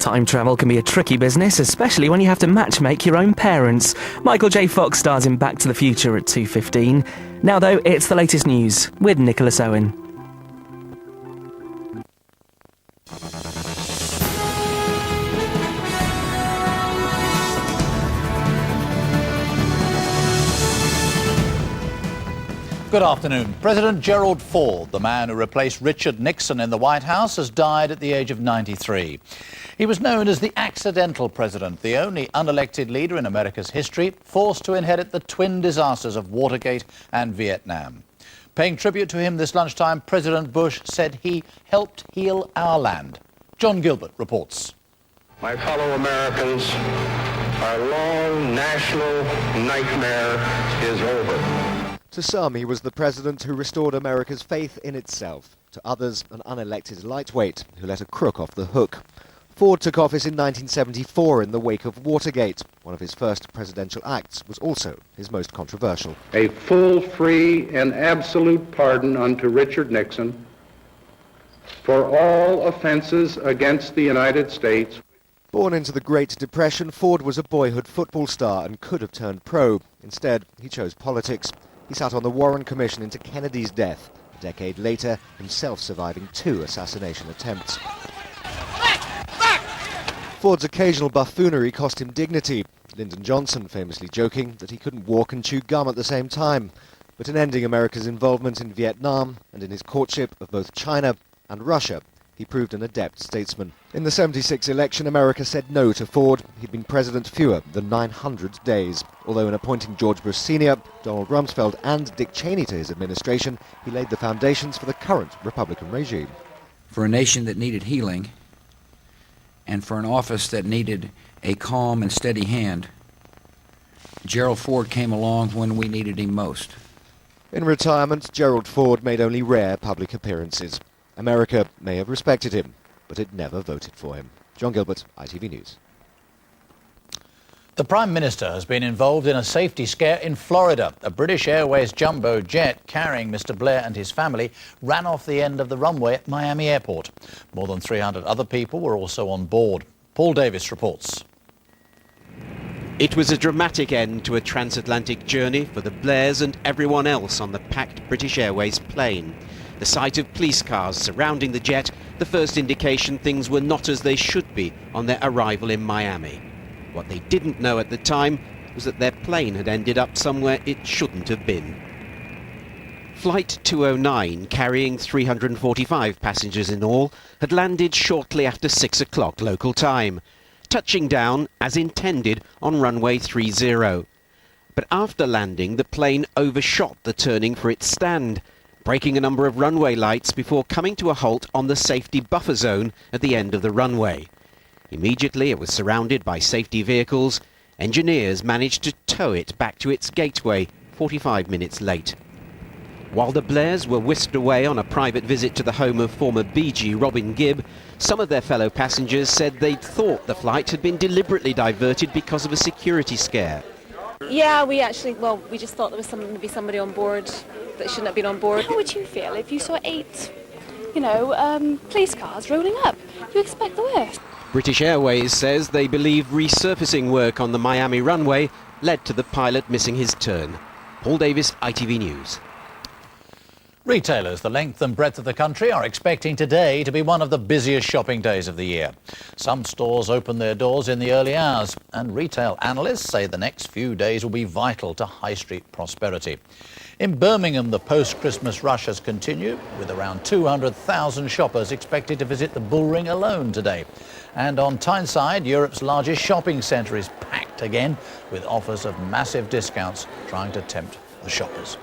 Time travel can be a tricky business, especially when you have to matchmake your own parents. Michael J. Fox stars in Back to the Future at 2:15. Now, though, it's the latest news with Nicholas Owen. Good afternoon. President Gerald Ford, the man who replaced Richard Nixon in the White House, has died at the age of 93. He was known as the accidental president, the only unelected leader in America's history forced to inherit the twin disasters of Watergate and Vietnam. Paying tribute to him this lunchtime, President Bush said he helped heal our land. John Gilbert reports. My fellow Americans, our long national nightmare is over. To some, he was the president who restored America's faith in itself. To others, an unelected lightweight who let a crook off the hook. Ford took office in 1974 in the wake of Watergate. One of his first presidential acts was also his most controversial. A full, free, and absolute pardon unto Richard Nixon for all offenses against the United States. Born into the Great Depression, Ford was a boyhood football star and could have turned pro. Instead, he chose politics. He sat on the Warren Commission into Kennedy's death. A decade later, himself surviving 2 assassination attempts. Ford's occasional buffoonery cost him dignity. Lyndon Johnson famously joking that he couldn't walk and chew gum at the same time. But in ending America's involvement in Vietnam and in his courtship of both China and Russia, he proved an adept statesman. In the '76 election, America said no to Ford. He'd been president fewer than 900 days. Although in appointing George Bush Sr., Donald Rumsfeld and Dick Cheney to his administration, he laid the foundations for the current Republican regime. For a nation that needed healing, and for an office that needed a calm and steady hand, Gerald Ford came along when we needed him most. In retirement, Gerald Ford made only rare public appearances. America may have respected him, but it never voted for him. John Gilbert, ITV News. The Prime Minister has been involved in a safety scare in Florida. A British Airways jumbo jet carrying Mr. Blair and his family ran off the end of the runway at Miami Airport. More than 300 other people were also on board. Paul Davis reports. It was a dramatic end to a transatlantic journey for the Blairs and everyone else on the packed British Airways plane. The sight of police cars surrounding the jet, the first indication things were not as they should be on their arrival in Miami. What they didn't know at the time was that their plane had ended up somewhere it shouldn't have been. Flight 209, carrying 345 passengers in all, had landed shortly after 6 o'clock local time, touching down, as intended, on runway 30. But after landing, the plane overshot the turning for its stand, breaking a number of runway lights before coming to a halt on the safety buffer zone at the end of the runway. Immediately it was surrounded by safety vehicles. Engineers managed to tow it back to its gateway 45 minutes late. While the Blairs were whisked away on a private visit to the home of former BG Robin Gibb, some of their fellow passengers said they'd thought the flight had been deliberately diverted because of a security scare. Yeah, we just thought there was maybe somebody on board that shouldn't have been on board. How would you feel if you saw 8, police cars rolling up? You expect the worst. British Airways says they believe resurfacing work on the Miami runway led to the pilot missing his turn. Paul Davis, ITV News. Retailers the length and breadth of the country are expecting today to be one of the busiest shopping days of the year. Some stores open their doors in the early hours, and retail analysts say the next few days will be vital to high street prosperity. In Birmingham, the post-Christmas rush has continued, with around 200,000 shoppers expected to visit the Bullring alone today. And on Tyneside, Europe's largest shopping centre is packed again, with offers of massive discounts trying to tempt the shoppers.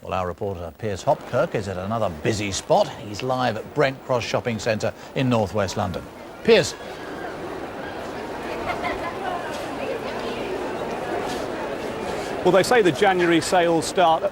Well, our reporter Piers Hopkirk is at another busy spot. He's live at Brent Cross Shopping Centre in northwest London. Piers. Well, they say the January sales start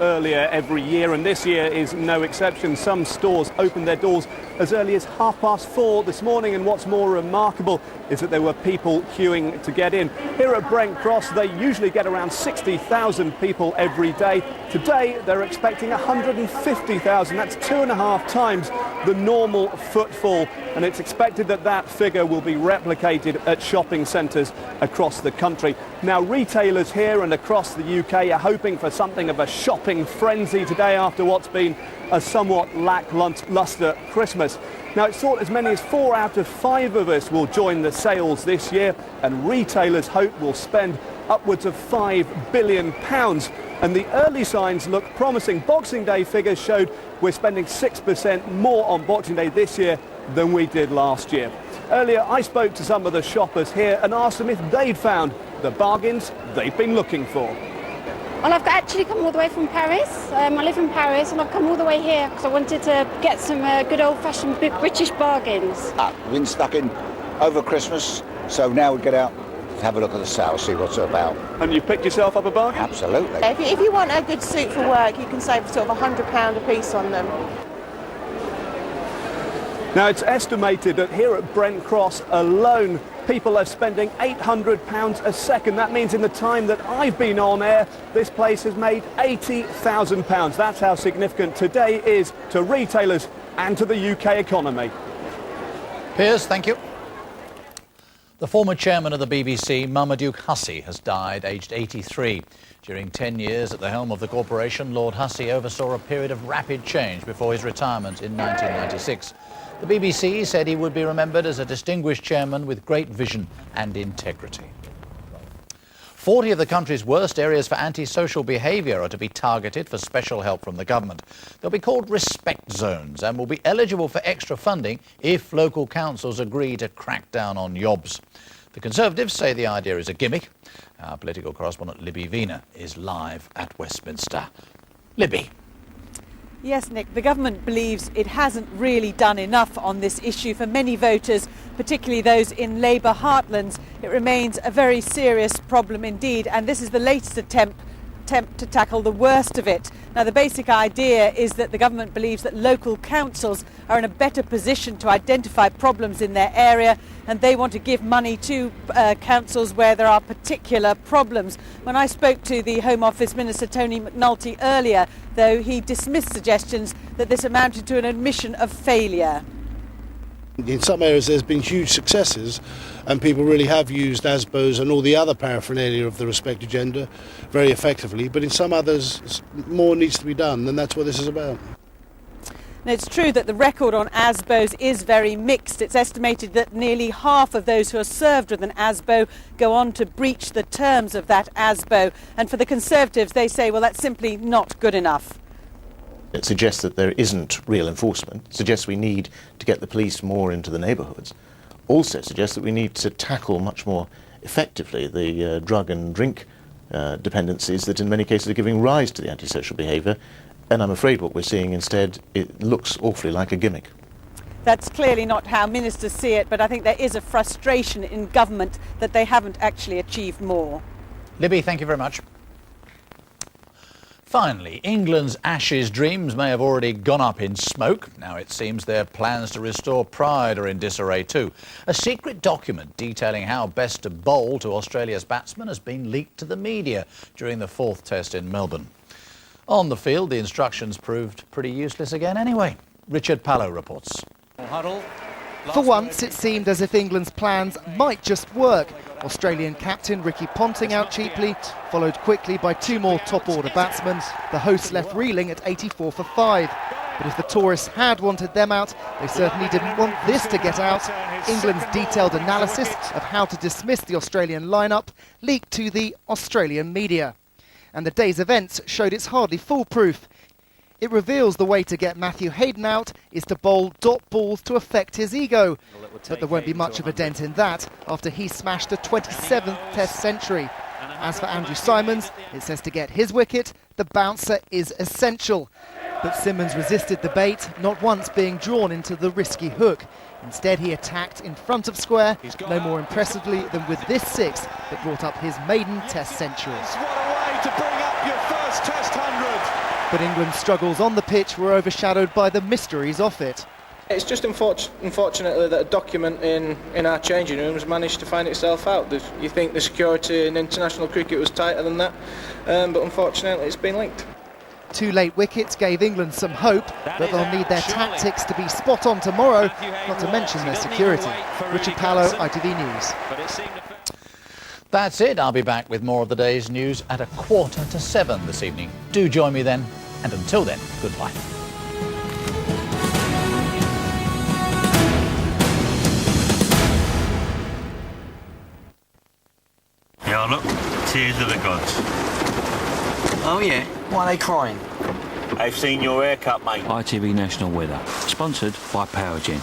earlier every year, and this year is no exception. Some stores opened their doors as early as 4:30 this morning, and what's more remarkable is that there were people queuing to get in. Here at Brent Cross, they usually get around 60,000 people every day. Today, they're expecting 150,000. That's 2.5 times the normal footfall, and it's expected that that figure will be replicated at shopping centres across the country. Now, retailers here and across the UK are hoping for something of a shopping frenzy today after what's been a somewhat lacklustre Christmas. Now, it's thought as many as 4 out of 5 of us will join the sales this year, and retailers hope we'll spend upwards of £5 billion. And the early signs look promising. Boxing Day figures showed we're spending 6% more on Boxing Day this year than we did last year. Earlier, I spoke to some of the shoppers here and asked them if they'd found the bargains they've been looking for. Well, I've actually come all the way from Paris. I live in Paris, and I've come all the way here because I wanted to get some good old-fashioned British bargains. We've been stuck in over Christmas, so now we get out to have a look at the sale, see what's it about. And you picked yourself up a bargain? Absolutely. If you want a good suit for work, you can save sort of £100 a piece on them. Now, it's estimated that here at Brent Cross alone, people are spending £800 a second. That means in the time that I've been on air, this place has made £80,000. That's how significant today is to retailers and to the UK economy. Piers, thank you. The former chairman of the BBC, Marmaduke Hussey, has died aged 83. During 10 years at the helm of the corporation, Lord Hussey oversaw a period of rapid change before his retirement in 1996. The BBC said he would be remembered as a distinguished chairman with great vision and integrity. 40 of the country's worst areas for antisocial behaviour are to be targeted for special help from the government. They'll be called respect zones and will be eligible for extra funding if local councils agree to crack down on yobs. The Conservatives say the idea is a gimmick. Our political correspondent Libby Wiener is live at Westminster. Libby. Yes, Nick, the government believes it hasn't really done enough on this issue. For many voters, particularly those in Labour heartlands, it remains a very serious problem indeed, and this is the latest attempt to tackle the worst of it. Now, the basic idea is that the government believes that local councils are in a better position to identify problems in their area, and they want to give money to councils where there are particular problems. When I spoke to the Home Office Minister Tony McNulty earlier, though, he dismissed suggestions that this amounted to an admission of failure. In some areas there's been huge successes and people really have used ASBOs and all the other paraphernalia of the Respect agenda very effectively, but in some others more needs to be done, and that's what this is about. Now, it's true that the record on ASBOs is very mixed. It's estimated that nearly half of those who are served with an ASBO go on to breach the terms of that ASBO, and for the Conservatives they say, well, that's simply not good enough. It suggests that there isn't real enforcement. It suggests we need to get the police more into the neighbourhoods. Also suggests that we need to tackle much more effectively the drug and drink dependencies that in many cases are giving rise to the antisocial behaviour. And I'm afraid what we're seeing instead, it looks awfully like a gimmick. That's clearly not how ministers see it, but I think there is a frustration in government that they haven't actually achieved more. Libby, thank you very much. Finally, England's Ashes dreams may have already gone up in smoke. Now it seems their plans to restore pride are in disarray too. A secret document detailing how best to bowl to Australia's batsmen has been leaked to the media during the 4th Test in Melbourne. On the field, the instructions proved pretty useless again anyway. Richard Pallow reports. For once, it seemed as if England's plans might just work. Australian captain Ricky Ponting out cheaply, followed quickly by 2 more top-order batsmen. The hosts left reeling at 84 for 5. But if the tourists had wanted them out, they certainly didn't want this to get out. England's detailed analysis of how to dismiss the Australian lineup leaked to the Australian media. And the day's events showed it's hardly foolproof. It reveals the way to get Matthew Hayden out is to bowl dot balls to affect his ego. But there won't be much of a dent in that after he smashed a 27th Test century. As for Andrew Symonds, it says to get his wicket, the bouncer is essential. But Simmons resisted the bait, not once being drawn into the risky hook. Instead, he attacked in front of square, no more impressively than with this 6 that brought up his maiden Test century. What a way to bring up your first Test 100! But England's struggles on the pitch were overshadowed by the mysteries off it. It's just unfortunately that a document in our changing rooms managed to find itself out. You think the security in international cricket was tighter than that, but unfortunately it's been leaked. 2 late wickets gave England some hope, but they'll need their tactics to be spot on tomorrow, not to mention their security. Richard Pallow, ITV News. That's it. I'll be back with more of the day's news at 6:45 this evening. Do join me then, and until then, goodbye. Yeah, look, tears of the gods. Oh yeah? Why are they crying? They've seen your haircut, mate. ITV National Weather, sponsored by Powergen.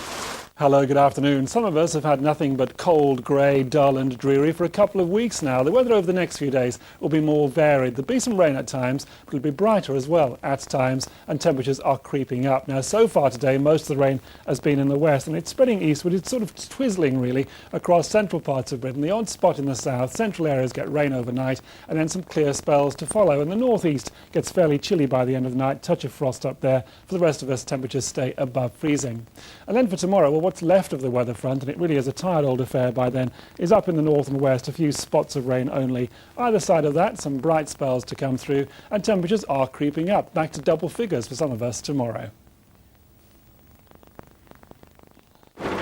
Hello, good afternoon. Some of us have had nothing but cold, grey, dull and dreary for a couple of weeks now. The weather over the next few days will be more varied. There'll be some rain at times, but it'll be brighter as well at times, and temperatures are creeping up. Now, so far today, most of the rain has been in the west, and it's spreading eastward. It's sort of twizzling, really, across central parts of Britain. The odd spot in the south, central areas get rain overnight, and then some clear spells to follow. And the northeast gets fairly chilly by the end of the night, touch of frost up there. For the rest of us, temperatures stay above freezing. And then for tomorrow, well, what's left of the weather front, and it really is a tired old affair by then, is up in the north and west, a few spots of rain only. Either side of that, some bright spells to come through, and temperatures are creeping up, back to double figures for some of us tomorrow.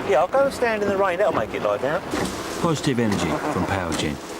Yeah, I'll go and stand in the rain. That'll make it lie down. Positive energy from Powergen.